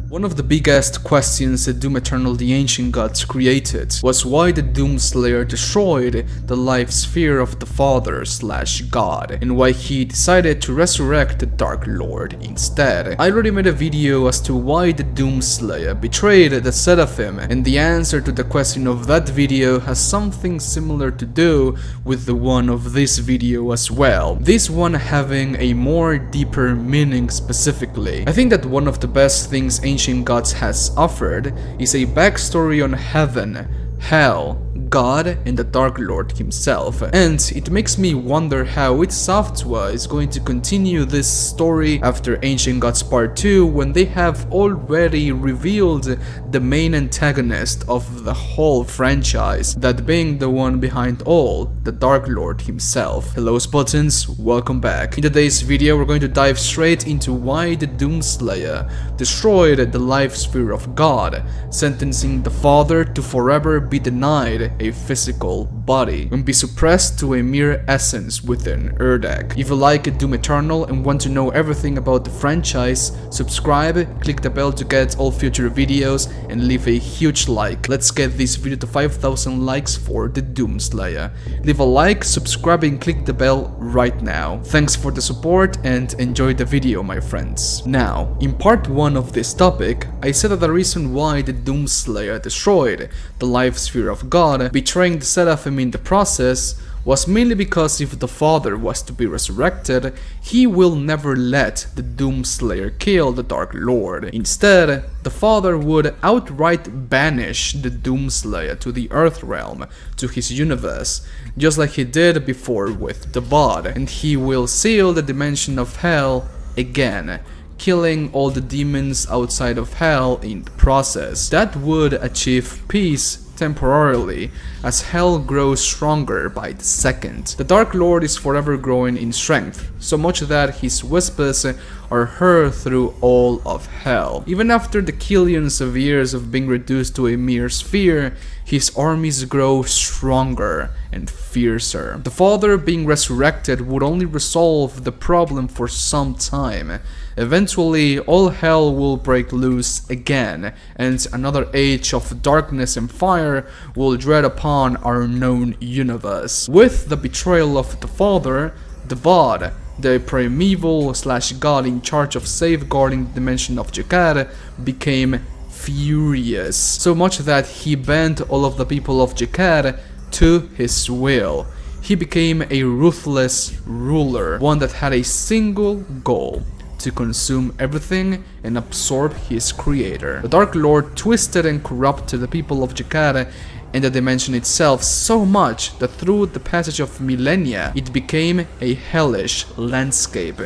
One of the biggest questions that Doom Eternal the Ancient Gods created was why the Doomslayer destroyed the life sphere of the Father/God, and why he decided to resurrect the Dark Lord instead. I already made a video as to why the Doomslayer betrayed the Seraphim, and the answer to the question of that video has something similar to do with the one of this video as well, this one having a more deeper meaning specifically. I think that one of the best things Ancient Gods has offered is a backstory on heaven, hell, God, and the Dark Lord himself, and it makes me wonder how id Software is going to continue this story after Ancient Gods Part 2 when they have already revealed the main antagonist of the whole franchise, that being the one behind all, the Dark Lord himself. Hello Spartans, welcome back. In today's video we're going to dive straight into why the Doomslayer destroyed the life sphere of God, sentencing the Father to forever be denied a physical body and be suppressed to a mere essence within Erdek. If you like Doom Eternal and want to know everything about the franchise, subscribe, click the bell to get all future videos, and leave a huge like. Let's get this video to 5,000 likes for the Doomslayer. Leave a like, subscribe, and click the bell right now. Thanks for the support and enjoy the video, my friends. Now, in part 1 of this topic, I said that the reason why the Doomslayer destroyed the life sphere of God, betraying the Seraphim in the process, was mainly because if the Father was to be resurrected, he will never let the Doomslayer kill the Dark Lord. Instead, the Father would outright banish the Doomslayer to the Earth Realm, to his universe, just like he did before with the bod, and he will seal the dimension of Hell again, killing all the demons outside of Hell in the process. That would achieve peace temporarily, as Hell grows stronger by the second. The Dark Lord is forever growing in strength, so much that his whispers are heard through all of Hell. Even after the killions of years of being reduced to a mere sphere, his armies grow stronger and fiercer. The Father being resurrected would only resolve the problem for some time. Eventually, all Hell will break loose again, and another age of darkness and fire will dread upon our known universe. With the betrayal of the Father, the bod, the primeval/god in charge of safeguarding the dimension of Jakar, became furious, so much that he bent all of the people of Jakar to his will. He became a ruthless ruler, one that had a single goal: to consume everything and absorb his creator. The Dark Lord twisted and corrupted the people of Jakar and the dimension itself so much that through the passage of millennia, it became a hellish landscape.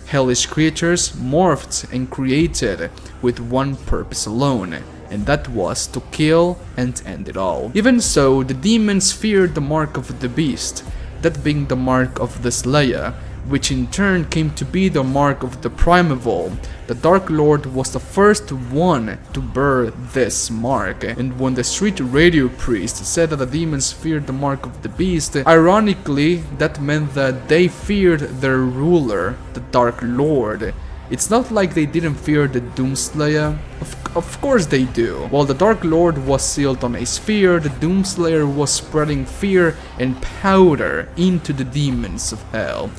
Hellish creatures morphed and created with one purpose alone, and that was to kill and end it all. Even so, the demons feared the mark of the beast, that being the mark of the Slayer, which in turn came to be the mark of the primeval. The Dark Lord was the first one to bear this mark, and when the street radio priest said that the demons feared the mark of the beast, ironically that meant that they feared their ruler, the Dark Lord. It's not like they didn't fear the Doomslayer. Of course they do. While the Dark Lord was sealed on a sphere, the Doomslayer was spreading fear and powder into the demons of Hell.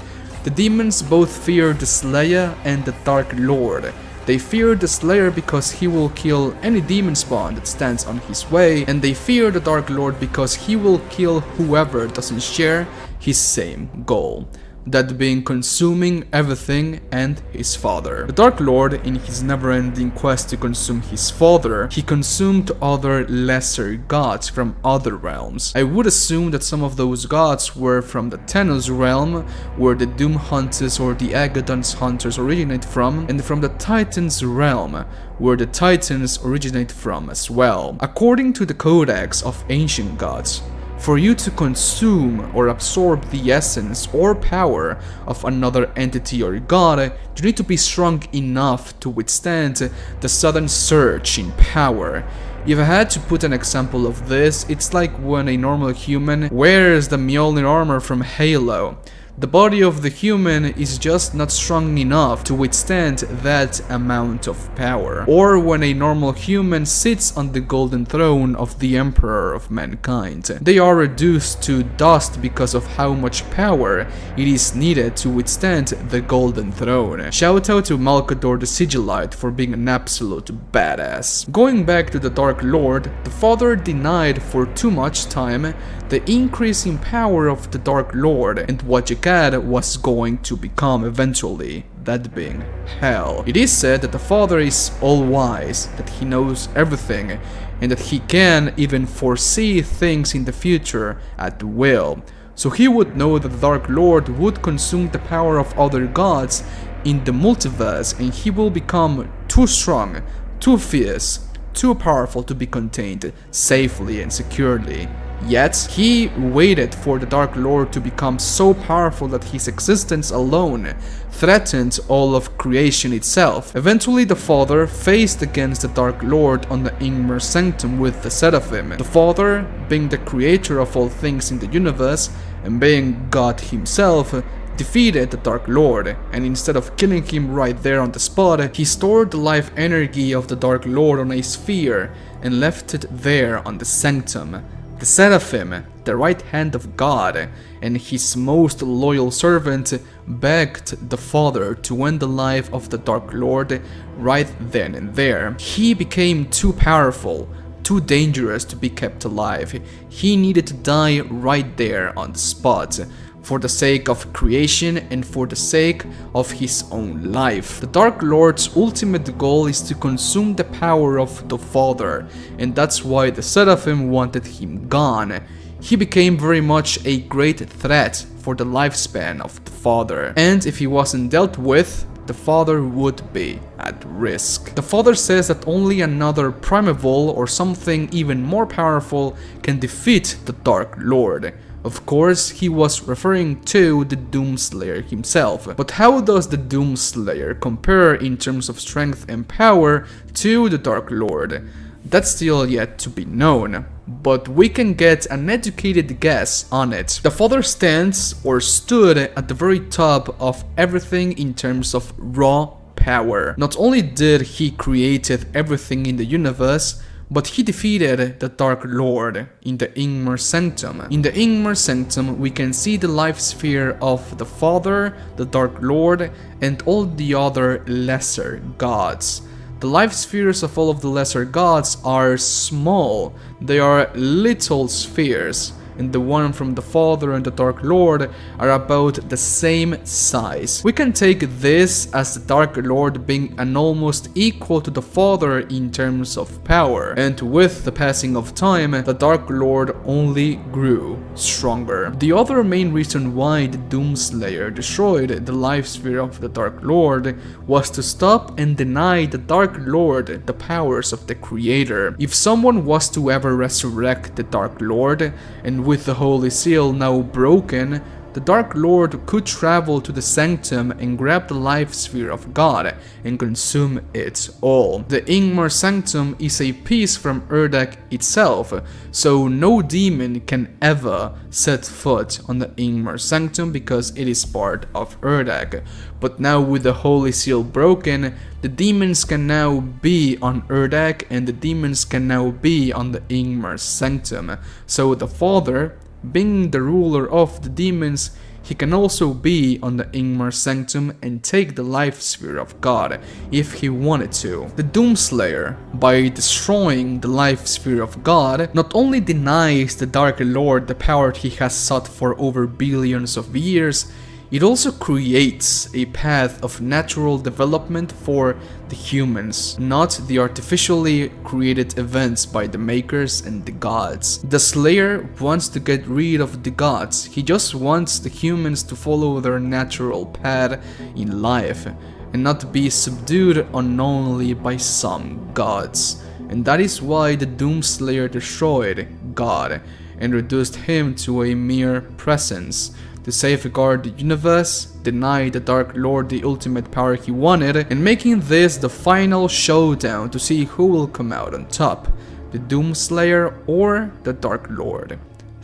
The demons both fear the Slayer and the Dark Lord. They fear the Slayer because he will kill any demon spawn that stands on his way, and they fear the Dark Lord because he will kill whoever doesn't share his same goal, that being consuming everything and his father. The Dark Lord, in his never-ending quest to consume his father, he consumed other lesser gods from other realms. I would assume that some of those gods were from the Tenus realm, where the Doom Hunters or the Agadon's Hunters originate from, and from the Titans realm, where the Titans originate from as well. According to the Codex of Ancient Gods, for you to consume or absorb the essence or power of another entity or god, you need to be strong enough to withstand the sudden surge in power. If I had to put an example of this, it's like when a normal human wears the Mjolnir armor from Halo. The body of the human is just not strong enough to withstand that amount of power. Or when a normal human sits on the golden throne of the emperor of mankind. They are reduced to dust because of how much power it is needed to withstand the golden throne. Shout out to Malkador the Sigillite for being an absolute badass. Going back to the Dark Lord, the Father denied for too much time the increase in power of the Dark Lord and what Jekad was going to become eventually, that being hell. It is said that the Father is all-wise, that he knows everything, and that he can even foresee things in the future at will. So he would know that the Dark Lord would consume the power of other gods in the multiverse, and he will become too strong, too fierce, too powerful to be contained safely and securely. Yet, he waited for the Dark Lord to become so powerful that his existence alone threatened all of creation itself. Eventually, the Father faced against the Dark Lord on the Ingmar Sanctum with the Seraphim. The Father, being the creator of all things in the universe, and being God himself, defeated the Dark Lord, and instead of killing him right there on the spot, he stored the life energy of the Dark Lord on a sphere and left it there on the Sanctum. The Seraphim, the right hand of God, and his most loyal servant, begged the Father to end the life of the Dark Lord right then and there. He became too powerful, too dangerous to be kept alive. He needed to die right there on the spot, for the sake of creation and for the sake of his own life. The Dark Lord's ultimate goal is to consume the power of the Father, and that's why the Seraphim wanted him gone. He became very much a great threat for the lifespan of the Father, and if he wasn't dealt with, the Father would be at risk. The Father says that only another primeval or something even more powerful can defeat the Dark Lord. Of course, he was referring to the Doomslayer himself. But how does the Doomslayer compare in terms of strength and power to the Dark Lord? That's still yet to be known, but we can get an educated guess on it. The Father stands or stood at the very top of everything in terms of raw power. Not only did he created everything in the universe, but he defeated the Dark Lord in the Ingmar Sanctum. In the Ingmar Sanctum, we can see the life sphere of the Father, the Dark Lord, and all the other lesser gods. The life spheres of all of the lesser gods are small, they are little spheres, and the one from the Father and the Dark Lord are about the same size. We can take this as the Dark Lord being an almost equal to the Father in terms of power, and with the passing of time, the Dark Lord only grew stronger. The other main reason why the Doomslayer destroyed the life sphere of the Dark Lord was to stop and deny the Dark Lord the powers of the Creator. If someone was to ever resurrect the Dark Lord, and with the Holy Seal now broken, the Dark Lord could travel to the Sanctum and grab the life sphere of God and consume it all. The Ingmar Sanctum is a piece from Urdak itself, so no demon can ever set foot on the Ingmar Sanctum because it is part of Urdak. But now with the Holy Seal broken, the demons can now be on Urdak and the demons can now be on the Ingmar Sanctum. So the Father, being the ruler of the demons, he can also be on the Ingmar Sanctum and take the life sphere of God if he wanted to. The Doomslayer, by destroying the life sphere of God, not only denies the Dark Lord the power he has sought for over billions of years, it also creates a path of natural development for the humans, not the artificially created events by the makers and the gods. The Slayer wants to get rid of the gods, he just wants the humans to follow their natural path in life and not be subdued unknowingly by some gods. And that is why the Doomslayer destroyed God and reduced him to a mere presence. To safeguard the universe, deny the Dark Lord the ultimate power he wanted, and making this the final showdown to see who will come out on top, the Doomslayer or the Dark Lord.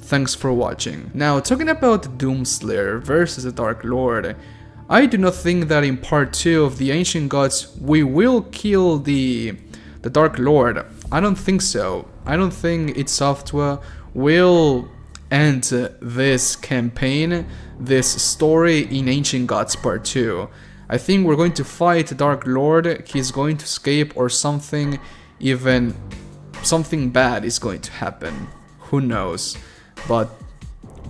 Thanks for watching. Now, talking about the Doomslayer versus the Dark Lord, I do not think that in part 2 of the Ancient Gods we will kill the Dark Lord. I don't think so. I don't think id Software will end this campaign, this story in Ancient Gods part 2. I think we're going to fight the Dark Lord, he's going to escape, or something bad is going to happen. Who knows? But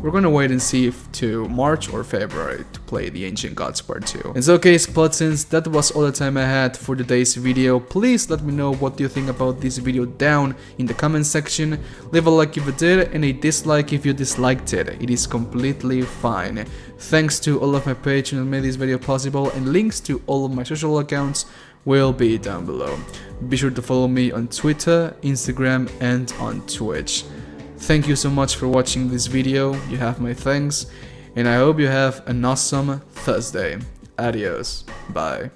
we're gonna wait and see if to March or February to play the Ancient Gods part 2. And so, okay, Splutsins, that was all the time I had for today's video. Please let me know what you think about this video down in the comment section. Leave a like if you did and a dislike if you disliked it. It is completely fine. Thanks to all of my patrons who made this video possible, and links to all of my social accounts will be down below. Be sure to follow me on Twitter, Instagram, and on Twitch. Thank you so much for watching this video, you have my thanks, and I hope you have an awesome Thursday. Adios, bye.